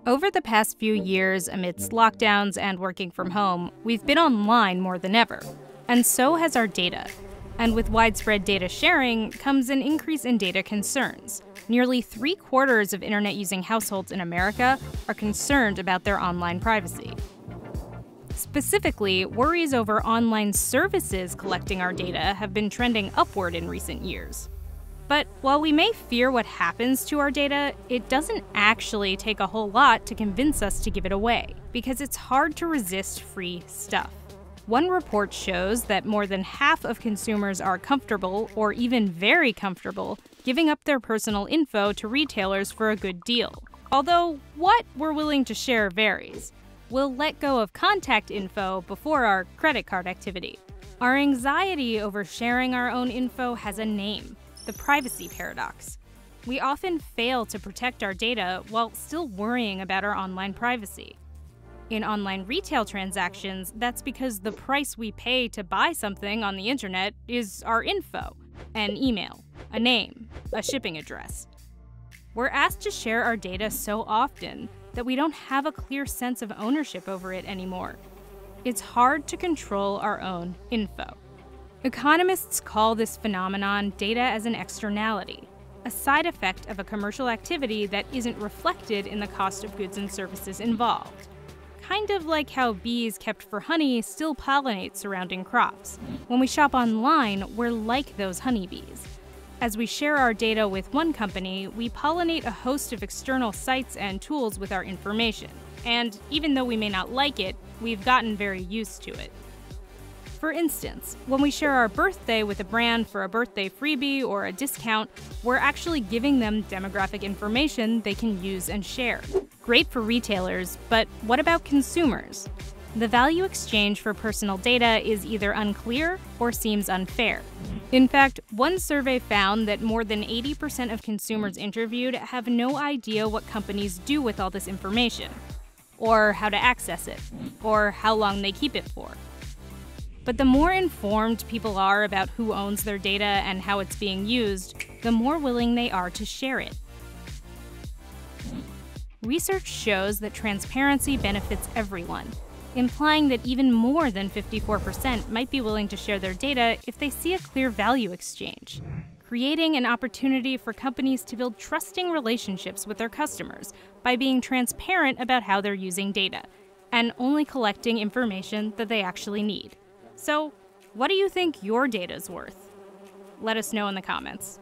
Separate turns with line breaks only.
Over the past few years, amidst lockdowns and working from home, we've been online more than ever. And so has our data. And with widespread data sharing comes an increase in data concerns. Nearly 3/4 of internet-using households in America are concerned about their online privacy. Specifically, worries over online services collecting our data have been trending upward in recent years. But while we may fear what happens to our data, it doesn't actually take a whole lot to convince us to give it away, because it's hard to resist free stuff. One report shows that more than half of consumers are comfortable, or even very comfortable, giving up their personal info to retailers for a good deal. Although what we're willing to share varies. We'll let go of contact info before our credit card activity. Our anxiety over sharing our own info has a name: the privacy paradox. We often fail to protect our data while still worrying about our online privacy. In online retail transactions, that's because the price we pay to buy something on the internet is our info: an email, a name, a shipping address. We're asked to share our data so often that we don't have a clear sense of ownership over it anymore. It's hard to control our own info. Economists call this phenomenon data as an externality, a side effect of a commercial activity that isn't reflected in the cost of goods and services involved. Kind of like how bees kept for honey still pollinate surrounding crops. When we shop online, we're like those honeybees. As we share our data with one company, we pollinate a host of external sites and tools with our information. And even though we may not like it, we've gotten very used to it. For instance, when we share our birthday with a brand for a birthday freebie or a discount, we're actually giving them demographic information they can use and share. Great for retailers, but what about consumers? The value exchange for personal data is either unclear or seems unfair. In fact, one survey found that more than 80% of consumers interviewed have no idea what companies do with all this information, or how to access it, or how long they keep it for. But the more informed people are about who owns their data and how it's being used, the more willing they are to share it. Research shows that transparency benefits everyone, implying that even more than 54% might be willing to share their data if they see a clear value exchange, creating an opportunity for companies to build trusting relationships with their customers by being transparent about how they're using data, and only collecting information that they actually need. So, what do you think your data's worth? Let us know in the comments.